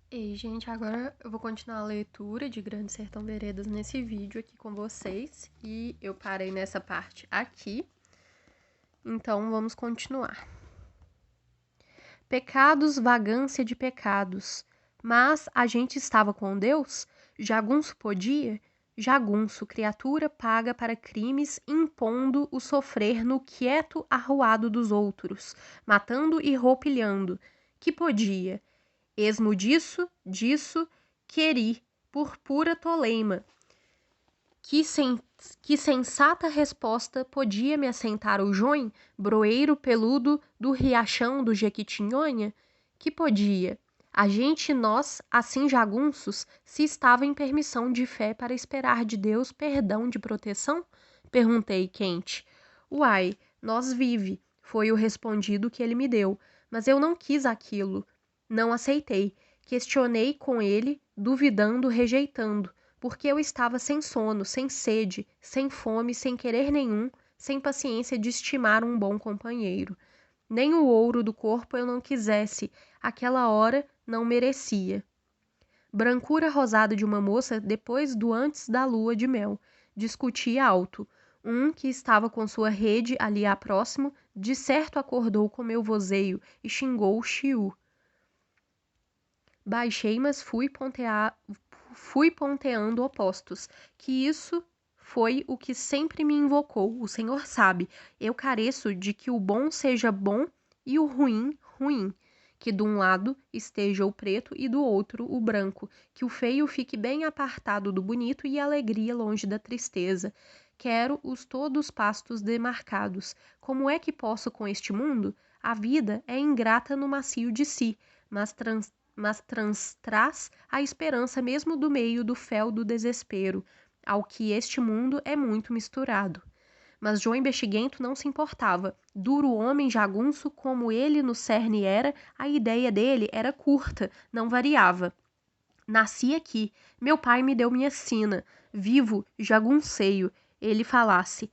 Ei, gente, agora eu vou continuar a leitura de Grande Sertão Veredas nesse vídeo aqui com vocês. E eu parei nessa parte aqui, então vamos continuar. Pecados, vagância de pecados. Mas a gente estava com Deus? Jagunço podia? Jagunço, criatura paga para crimes, impondo o sofrer no quieto arruado dos outros, matando e roupilhando. Que podia? Esmo disso, queri, por pura toleima. Que, sen, que sensata resposta podia me assentar o joim, broeiro peludo do riachão do Jequitinhonha? Que podia? A gente, nós, assim jagunços, se estava em permissão de fé para esperar de Deus perdão de proteção? Perguntei, quente. Uai, nós vive, foi o respondido que ele me deu, mas eu não quis aquilo. Não aceitei. Questionei com ele, duvidando, rejeitando, porque eu estava sem sono, sem sede, sem fome, sem querer nenhum, sem paciência de estimar um bom companheiro. Nem o ouro do corpo eu não quisesse, aquela hora não merecia. Brancura rosada de uma moça depois do antes da lua de mel. Discutia alto. Um que estava com sua rede ali a próximo, de certo acordou com meu vozeio e xingou o Xiu. Baixei, mas fui ponteando opostos, que isso foi o que sempre me invocou, o Senhor sabe. Eu careço de que o bom seja bom e o ruim, ruim. Que de um lado esteja o preto e do outro o branco, que o feio fique bem apartado do bonito e a alegria longe da tristeza. Quero os todos pastos demarcados. Como é que posso com este mundo? A vida é ingrata no macio de si, mas traz a esperança mesmo do meio do fel do desespero, ao que este mundo é muito misturado. Mas João Bexiguento não se importava. Duro homem jagunço como ele no cerne era, a ideia dele era curta, não variava. Nasci aqui, meu pai me deu minha sina, vivo, jagunceio, ele falasse.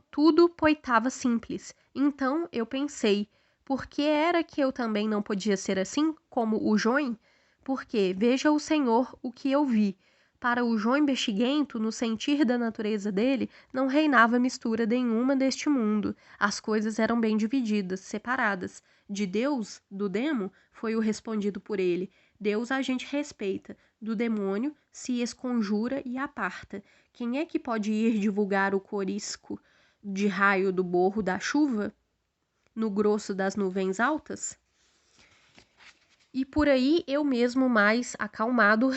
Tudo poitava simples. Então eu pensei, por que era que eu também não podia ser assim, como o Joim? Porque, veja o Senhor o que eu vi. Para o João Bexiguento, no sentir da natureza dele, não reinava mistura nenhuma deste mundo. As coisas eram bem divididas, separadas. De Deus, do demo, foi o respondido por ele. Deus a gente respeita, do demônio se esconjura e aparta. Quem é que pode ir divulgar o corisco de raio do borro da chuva, no grosso das nuvens altas? E por aí eu mesmo mais acalmado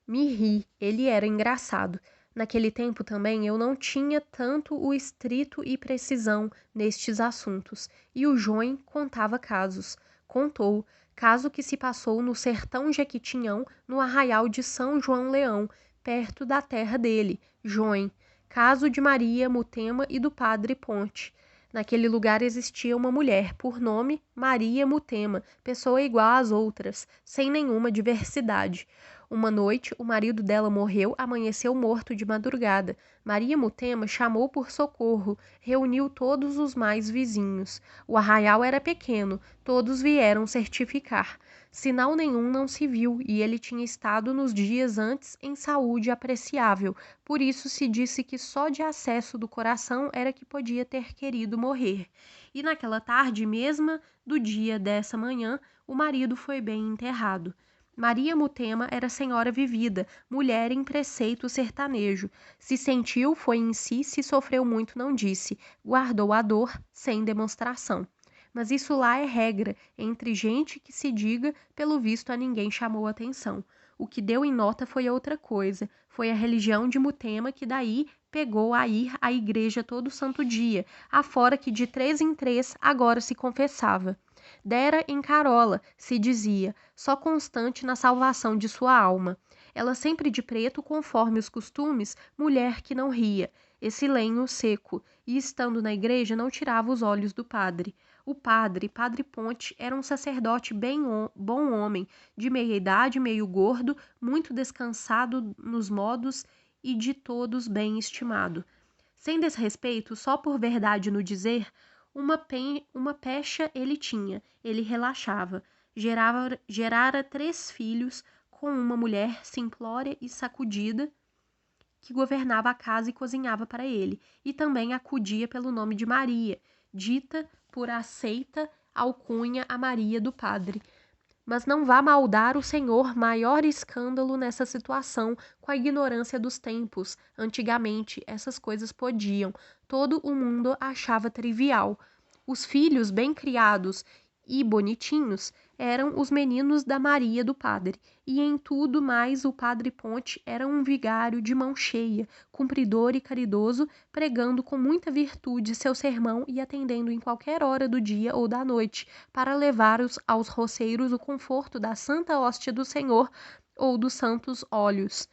me ri, ele era engraçado. Naquele tempo também eu não tinha tanto o estrito e precisão nestes assuntos, e o Joem contava casos. Contou, caso que se passou no sertão Jequitinhão, no arraial de São João Leão, perto da terra dele, Joem. Caso de Maria Mutema e do padre Ponte. Naquele lugar existia uma mulher, por nome Maria Mutema, pessoa igual às outras, sem nenhuma diversidade. Uma noite, o marido dela morreu, amanheceu morto de madrugada. Maria Mutema chamou por socorro, reuniu todos os mais vizinhos. O arraial era pequeno, todos vieram certificar. Sinal nenhum não se viu e ele tinha estado nos dias antes em saúde apreciável, por isso se disse que só de acesso do coração era que podia ter querido morrer. E naquela tarde mesma do dia dessa manhã, o marido foi bem enterrado. Maria Mutema era senhora vivida, mulher em preceito sertanejo. Se sentiu, foi em si, se sofreu muito, não disse. Guardou a dor, sem demonstração. Mas isso lá é regra, entre gente que se diga, pelo visto a ninguém chamou atenção. O que deu em nota foi outra coisa, foi a religião de Mutema que daí pegou a ir à igreja todo santo dia, afora que de 3 em 3 agora se confessava. Dera em carola, se dizia, só constante na salvação de sua alma. Ela sempre de preto, conforme os costumes, mulher que não ria, esse lenho seco, e estando na igreja não tirava os olhos do padre. O padre, Padre Ponte, era um sacerdote bom homem, de meia idade, meio gordo, muito descansado nos modos e de todos bem estimado. Sem desrespeito, só por verdade no dizer, uma pecha ele tinha, ele relaxava. gerara 3 filhos com uma mulher simplória e sacudida que governava a casa e cozinhava para ele, e também acudia pelo nome de Maria, dita por aceita alcunha a Maria do Padre. Mas não vá maldar o Senhor maior escândalo nessa situação com a ignorância dos tempos. Antigamente, essas coisas podiam. Todo o mundo achava trivial. Os filhos bem criados e bonitinhos eram os meninos da Maria do Padre, e em tudo mais o Padre Ponte era um vigário de mão cheia, cumpridor e caridoso, pregando com muita virtude seu sermão e atendendo em qualquer hora do dia ou da noite, para levar aos roceiros o conforto da santa hóstia do Senhor ou dos santos óleos.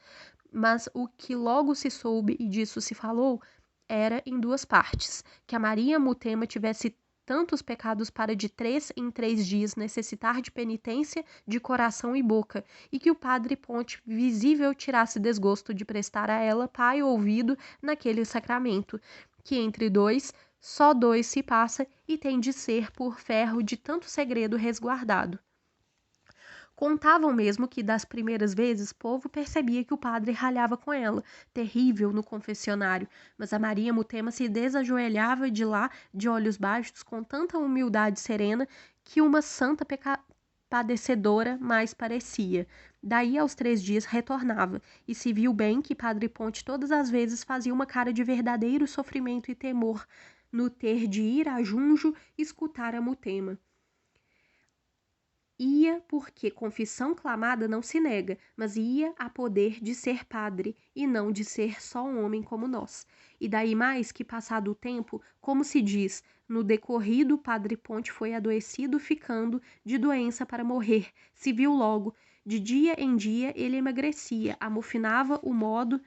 Mas o que logo se soube e disso se falou era em 2 partes, que a Maria Mutema tivesse tantos pecados para de 3 em 3 dias necessitar de penitência de coração e boca, e que o Padre Ponte visível tirasse desgosto de prestar a ela pai ouvido naquele sacramento, que entre 2, só 2 se passa e tem de ser por ferro de tanto segredo resguardado. Contavam mesmo que das primeiras vezes povo percebia que o padre ralhava com ela, terrível no confessionário, mas a Maria Mutema se desajoelhava de lá, de olhos baixos, com tanta humildade serena, que uma santa padecedora mais parecia. Daí aos 3 dias retornava, e se viu bem que Padre Ponte todas as vezes fazia uma cara de verdadeiro sofrimento e temor, no ter de ir a Junjo escutar a Mutema. Ia porque confissão clamada não se nega, mas ia a poder de ser padre, e não de ser só um homem como nós. E daí mais que passado o tempo, como se diz, no decorrido Padre Ponte foi adoecido ficando de doença para morrer, se viu logo, de dia em dia ele emagrecia, amofinava o modo,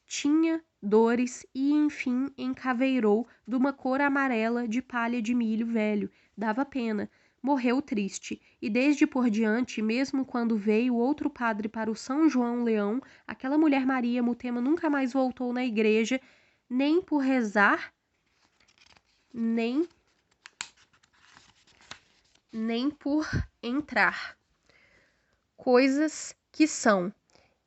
tinha dores e enfim encaveirou de uma cor amarela de palha de milho velho, dava pena. Morreu triste, e desde por diante, mesmo quando veio outro padre para o São João Leão, aquela mulher Maria Mutema nunca mais voltou na igreja, nem por rezar, nem por entrar. Coisas que são.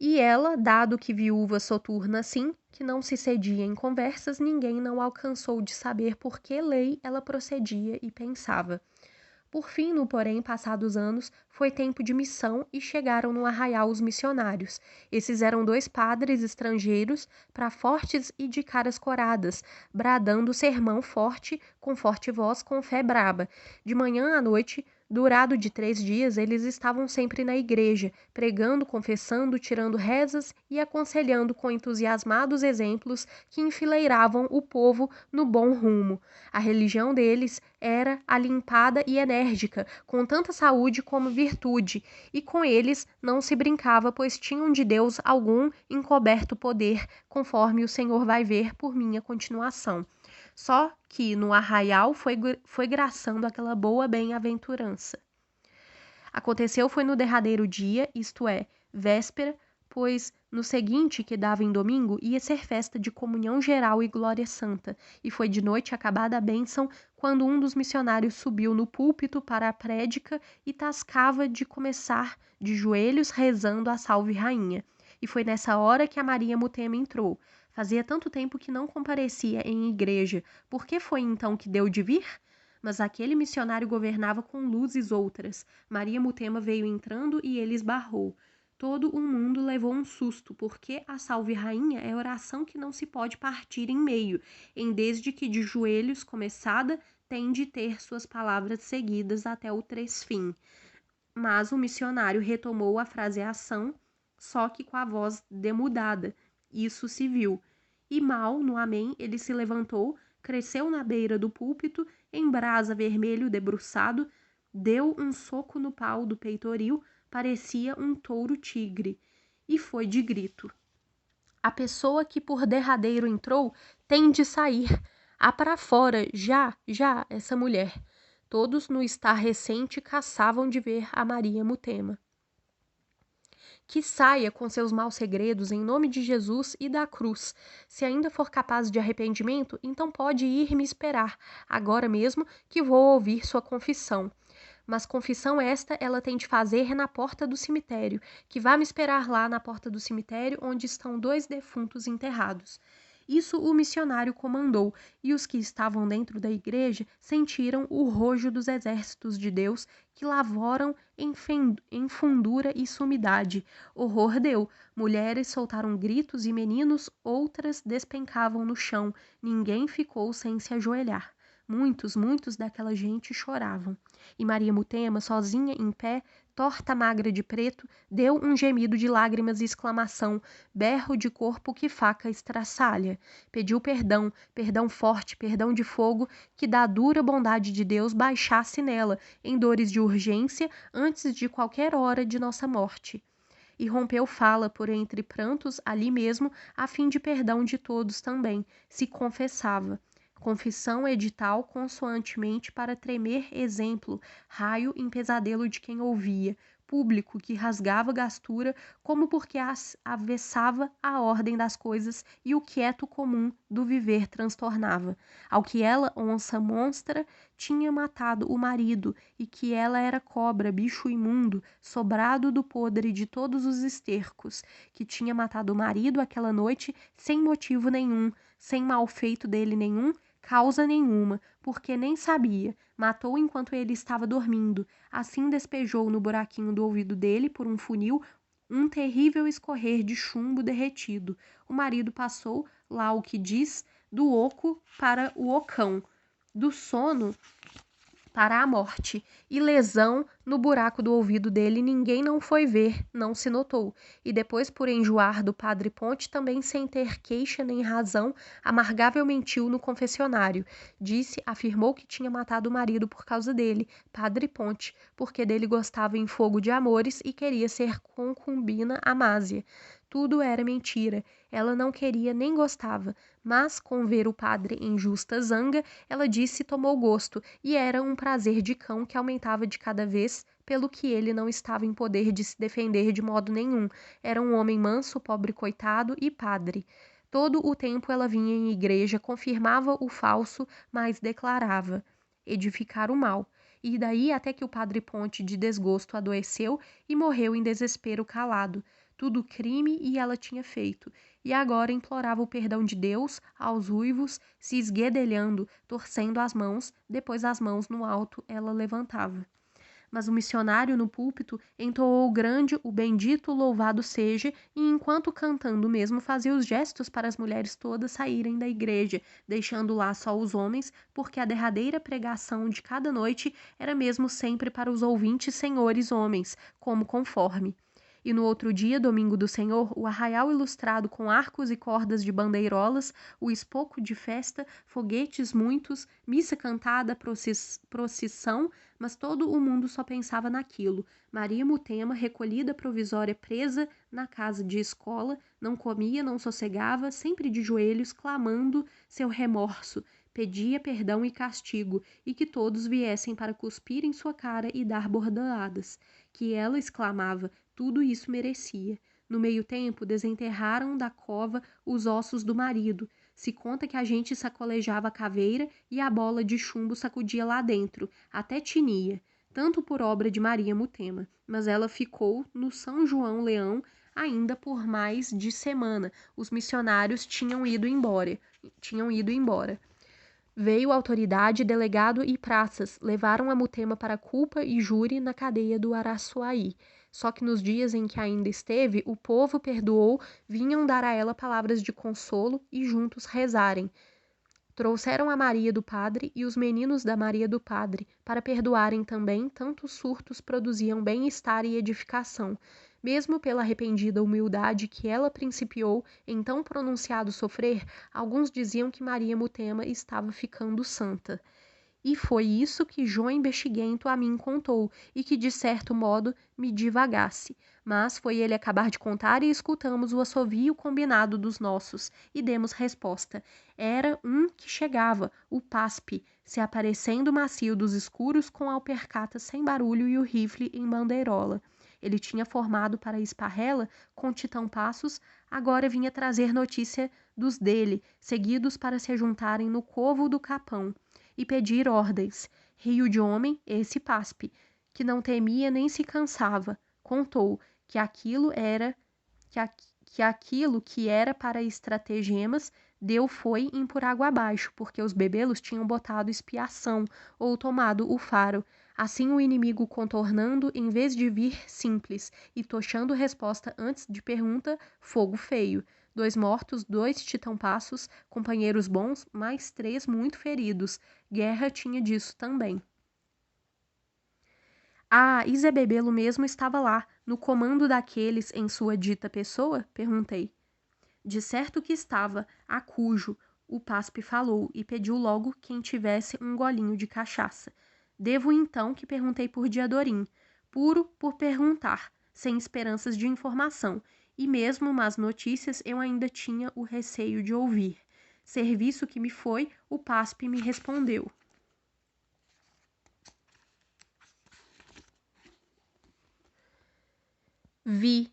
E ela, dado que viúva soturna assim, que não se cedia em conversas, ninguém não alcançou de saber por que lei ela procedia e pensava. Por fim, no porém, passados anos, foi tempo de missão e chegaram no arraial os missionários. Esses eram 2 padres estrangeiros, para fortes e de caras coradas, bradando sermão forte, com forte voz, com fé braba. De manhã à noite, durado de 3 dias, eles estavam sempre na igreja, pregando, confessando, tirando rezas e aconselhando com entusiasmados exemplos que enfileiravam o povo no bom rumo. A religião deles era a limpada e enérgica, com tanta saúde como virtude, e com eles não se brincava, pois tinham de Deus algum encoberto poder, conforme o Senhor vai ver por minha continuação. Só que no arraial foi graçando aquela boa bem-aventurança. Aconteceu foi no derradeiro dia, isto é, véspera, pois no seguinte, que dava em domingo, ia ser festa de comunhão geral e glória santa, e foi de noite acabada a bênção, quando um dos missionários subiu no púlpito para a prédica e tascava de começar de joelhos rezando a Salve Rainha. E foi nessa hora que a Maria Mutema entrou. Fazia tanto tempo que não comparecia em igreja, por que foi então que deu de vir? Mas aquele missionário governava com luzes outras. Maria Mutema veio entrando e ele esbarrou. Todo o mundo levou um susto, porque a Salve Rainha é oração que não se pode partir em meio, em desde que de joelhos começada tem de ter suas palavras seguidas até o 3 fim. Mas o missionário retomou a fraseação, só que com a voz demudada. Isso se viu. E mal, no amém, ele se levantou, cresceu na beira do púlpito, em brasa vermelho debruçado, deu um soco no pau do peitoril, parecia um touro tigre, e foi de grito. A pessoa que por derradeiro entrou tem de sair. Há para fora, já, essa mulher. Todos no estar recente caçavam de ver a Maria Mutema. Que saia com seus maus segredos em nome de Jesus e da cruz. Se ainda for capaz de arrependimento, então pode ir me esperar, agora mesmo que vou ouvir sua confissão. mas confissão esta ela tem de fazer na porta do cemitério, que vá me esperar lá na porta do cemitério, onde estão 2 defuntos enterrados. Isso o missionário comandou, e os que estavam dentro da igreja sentiram o rojo dos exércitos de Deus que lavora em fundura e sumidade. Horror deu. Mulheres soltaram gritos e meninos, outras despencavam no chão. Ninguém ficou sem se ajoelhar. Muitos daquela gente choravam. E Maria Mutema, sozinha em pé, torta magra de preto, deu um gemido de lágrimas e exclamação, berro de corpo que faca estraçalha. Pediu perdão, perdão forte, perdão de fogo, que da dura bondade de Deus baixasse nela, em dores de urgência, antes de qualquer hora de nossa morte. E rompeu fala por entre prantos ali mesmo, a fim de perdão de todos também, se confessava. Confissão edital consoantemente para tremer exemplo, raio em pesadelo de quem ouvia, público que rasgava gastura como porque avessava a ordem das coisas e o quieto comum do viver transtornava. Ao que ela, onça monstra, tinha matado o marido e que ela era cobra, bicho imundo, sobrado do podre de todos os estercos, que tinha matado o marido aquela noite sem motivo nenhum, sem mal feito dele nenhum, causa nenhuma, porque nem sabia, matou enquanto ele estava dormindo, assim despejou no buraquinho do ouvido dele, por um funil, um terrível escorrer de chumbo derretido. O marido passou, lá o que diz, do oco para o ocão, do sono para a morte, e lesão no buraco do ouvido dele ninguém não foi ver, não se notou, e depois por enjoar do padre Ponte também sem ter queixa nem razão, amargável mentiu no confessionário, afirmou que tinha matado o marido por causa dele, padre Ponte, porque dele gostava em fogo de amores e queria ser concubina Amásia. Tudo era mentira, ela não queria nem gostava, mas com ver o padre em justa zanga, ela disse tomou gosto, e era um prazer de cão que aumentava de cada vez, pelo que ele não estava em poder de se defender de modo nenhum. Era um homem manso, pobre coitado e padre. Todo o tempo ela vinha em igreja, confirmava o falso, mas declarava edificar o mal. E daí até que o padre Ponte de desgosto adoeceu e morreu em desespero calado. Tudo crime e ela tinha feito. E agora implorava o perdão de Deus aos uivos, se esguedelhando, torcendo as mãos, depois as mãos no alto ela levantava. Mas o missionário no púlpito entoou o grande, o bendito, louvado seja, e enquanto cantando mesmo fazia os gestos para as mulheres todas saírem da igreja, deixando lá só os homens, porque a derradeira pregação de cada noite era mesmo sempre para os ouvintes senhores homens, como conforme. E no outro dia, domingo do Senhor, o arraial ilustrado com arcos e cordas de bandeirolas, o espoco de festa, foguetes muitos, missa cantada, procissão, mas todo o mundo só pensava naquilo. Maria Mutema, recolhida provisória, presa na casa de escola, não comia, não sossegava, sempre de joelhos, clamando seu remorso, pedia perdão e castigo, e que todos viessem para cuspir em sua cara e dar bordoadas. Que ela exclamava, tudo isso merecia. No meio tempo, desenterraram da cova os ossos do marido. Se conta que a gente sacolejava a caveira e a bola de chumbo sacudia lá dentro, até tinia, tanto por obra de Maria Mutema. Mas ela ficou no São João Leão ainda por mais de semana. Os missionários tinham ido embora. Veio autoridade, delegado e praças, levaram a Mutema para culpa e júri na cadeia do Araçuaí. Só que nos dias em que ainda esteve, o povo perdoou, vinham dar a ela palavras de consolo e juntos rezarem. Trouxeram a Maria do Padre e os meninos da Maria do Padre, para perdoarem também, tantos surtos produziam bem-estar e edificação. Mesmo pela arrependida humildade que ela principiou em tão pronunciado sofrer, alguns diziam que Maria Mutema estava ficando santa. E foi isso que João Bexiguento a mim contou, e que de certo modo me divagasse. Mas foi ele acabar de contar e escutamos o assovio combinado dos nossos, e demos resposta. Era um que chegava, o Paspe, se aparecendo macio dos escuros com a alpercata sem barulho e o rifle em bandeirola. Ele tinha formado para Esparrela com Titão Passos, agora vinha trazer notícia dos dele, seguidos para se juntarem no covo do Capão e pedir ordens. Rio de homem, esse Paspe. que não temia nem se cansava. Contou que aquilo que era para estratagemas deu foi em por água abaixo, porque os bebelos tinham botado expiação ou tomado o faro. Assim o inimigo contornando, em vez de vir simples e tochando resposta antes de pergunta, fogo feio. 2 mortos, 2 titãopassos, companheiros bons, mais 3 muito feridos. Guerra tinha disso também. Ah, e Zé Bebelo mesmo estava lá, no comando daqueles em sua dita pessoa? Perguntei. De certo que estava, a cujo o Paspe falou e pediu logo quem tivesse um golinho de cachaça. Devo então que perguntei por Diadorim, puro por perguntar, sem esperanças de informação, e mesmo más notícias eu ainda tinha o receio de ouvir. Serviço que me foi, o Paspe me respondeu. Vi.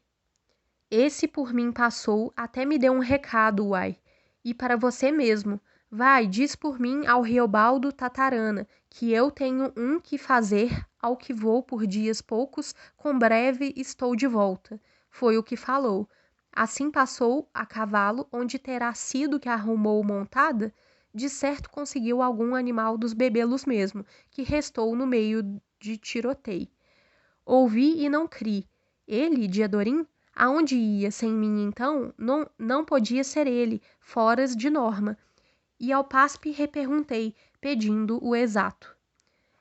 Esse por mim passou, até me deu um recado, uai. E para você mesmo. Vai, diz por mim ao Riobaldo Tatarana, que eu tenho um que fazer, ao que vou por dias poucos, com breve estou de volta. Foi o que falou. Assim passou a cavalo, onde terá sido que arrumou montada? De certo conseguiu algum animal dos bebelos mesmo, que restou no meio de tiroteio. Ouvi e não cri. Ele, Diadorim? Aonde ia sem mim, então? Não podia ser ele, foras de norma. E ao Paspe reperguntei, pedindo o exato.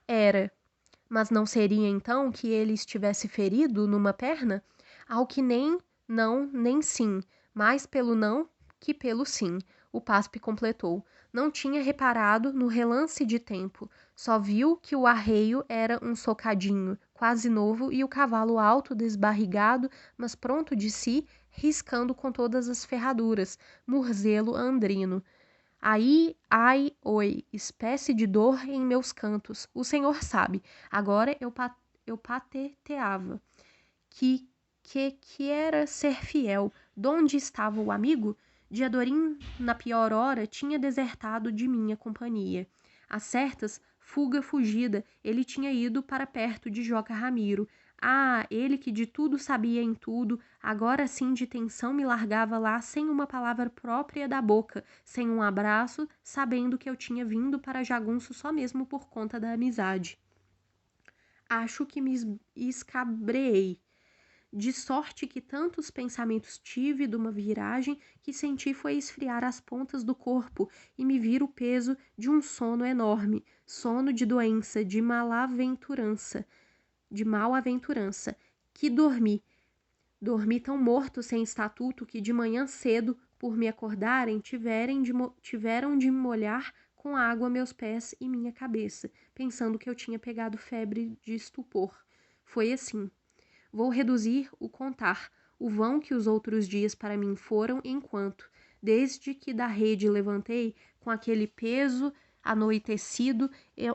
Era. Mas não seria, então, que ele estivesse ferido numa perna? Ao que nem não, nem sim, mais pelo não que pelo sim, o Paspe completou. Não tinha reparado no relance de tempo, só viu que o arreio era um socadinho, quase novo, e o cavalo alto, desbarrigado, mas pronto de si, riscando com todas as ferraduras, murzelo andrino. Aí, ai, oi, espécie de dor em meus cantos. O senhor sabe. Agora eu pateteava. Que era ser fiel. Donde estava o amigo? Diadorim, na pior hora, tinha desertado de minha companhia. A certas, fuga fugida, ele tinha ido para perto de Joca Ramiro. Ah, ele que de tudo sabia em tudo, agora sim de tensão me largava lá sem uma palavra própria da boca, sem um abraço, sabendo que eu tinha vindo para Jagunço só mesmo por conta da amizade. Acho que me escabreei. De sorte que tantos pensamentos tive de uma viragem que senti foi esfriar as pontas do corpo e me vir o peso de um sono enorme, sono de doença, de malaventurança, que dormi tão morto sem estatuto que de manhã cedo, por me acordarem, tiveram de molhar com água meus pés e minha cabeça, pensando que eu tinha pegado febre de estupor. Foi assim. Vou reduzir o contar, o vão que os outros dias para mim foram enquanto, desde que da rede levantei, com aquele peso anoitecido,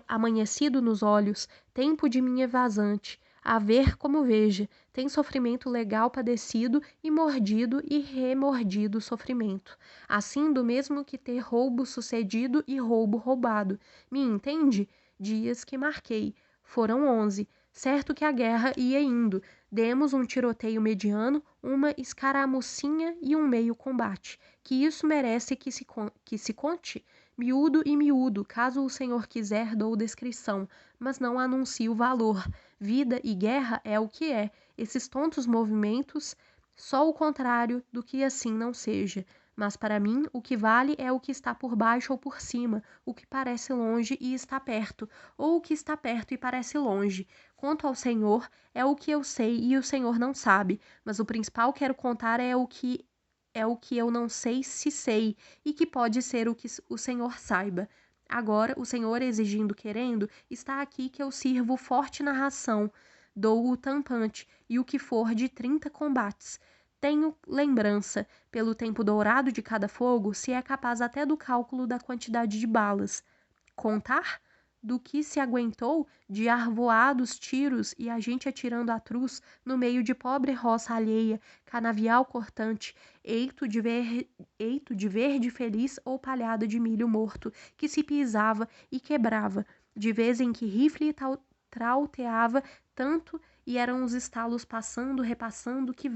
amanhecido nos olhos, tempo de minha vazante, a ver como veja, tem sofrimento legal padecido e mordido e remordido sofrimento. Assim do mesmo que ter roubo sucedido e roubo roubado. Me entende? Dias que marquei. Foram 11. Certo que a guerra ia indo. Demos um tiroteio mediano, uma escaramucinha e um meio combate. Que isso merece que se conte? Miúdo e miúdo, caso o senhor quiser dou descrição, mas não anuncio o valor. Vida e guerra é o que é. Esses tontos movimentos, só o contrário do que assim não seja. Mas para mim, o que vale é o que está por baixo ou por cima, o que parece longe e está perto, ou o que está perto e parece longe. Quanto ao Senhor, é o que eu sei e o Senhor não sabe, mas o principal quero contar é o que eu não sei se sei, e que pode ser o que o Senhor saiba. Agora, o Senhor exigindo, querendo, está aqui que eu sirvo forte narração, dou o tampante, e o que for de 30 combates. Tenho lembrança, pelo tempo dourado de cada fogo, se é capaz até do cálculo da quantidade de balas. Contar? Do que se aguentou de arvoados tiros e a gente atirando a truz no meio de pobre roça alheia, canavial cortante, eito de verde feliz ou palhada de milho morto, que se pisava e quebrava, de vez em que rifle trauteava tanto e eram os estalos passando, repassando, que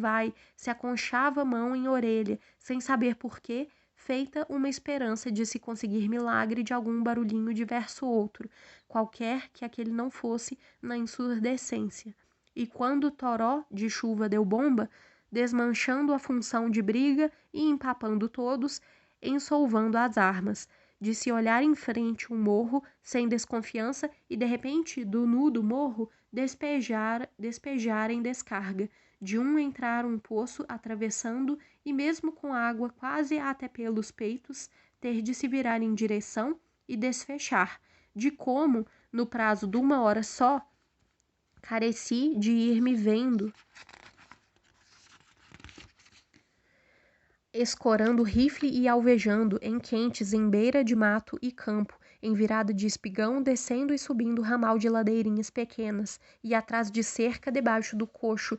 se aconchava a mão em orelha, sem saber por quê, feita uma esperança de se conseguir milagre de algum barulhinho diverso outro, qualquer que aquele não fosse na ensurdecência. E quando o toró de chuva deu bomba, desmanchando a função de briga e empapando todos, ensolvando as armas, de se olhar em frente um morro sem desconfiança e de repente do nu do morro despejar em descarga, de um entrar um poço atravessando e mesmo com água quase até pelos peitos, ter de se virar em direção e desfechar, de como, no prazo de 1 hora só, careci de ir me vendo escorando rifle e alvejando em quentes em beira de mato e campo, em virada de espigão, descendo e subindo ramal de ladeirinhas pequenas, e atrás de cerca debaixo do coxo,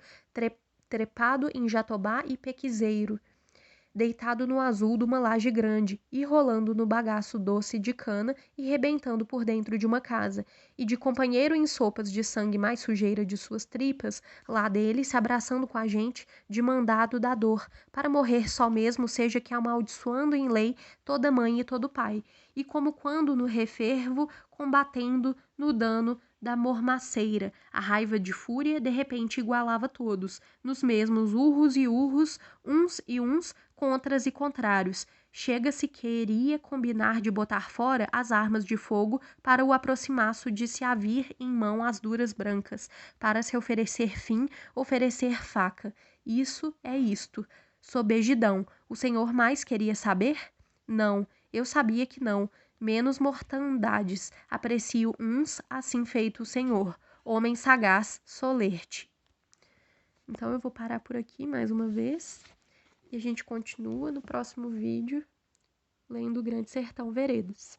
trepado em jatobá e pequizeiro, deitado no azul de uma laje grande, e rolando no bagaço doce de cana e rebentando por dentro de uma casa, e de companheiro em sopas de sangue mais sujeira de suas tripas, lá dele se abraçando com a gente, de mandado da dor, para morrer só mesmo, seja que amaldiçoando em lei toda mãe e todo pai, e como quando no refervo, combatendo no dano da mormaceira, a raiva de fúria de repente igualava todos, nos mesmos urros e urros, uns e uns, contras e contrários. Chega-se queria combinar de botar fora as armas de fogo para o aproximaço de se havir em mão as duras brancas, para se oferecer fim, oferecer faca. Isso é isto. Sobejidão, o senhor mais queria saber? Não, eu sabia que não. Menos mortandades, aprecio uns assim feito o senhor, homem sagaz, solerte. Então eu vou parar por aqui mais uma vez. E a gente continua no próximo vídeo lendo o Grande Sertão Veredas.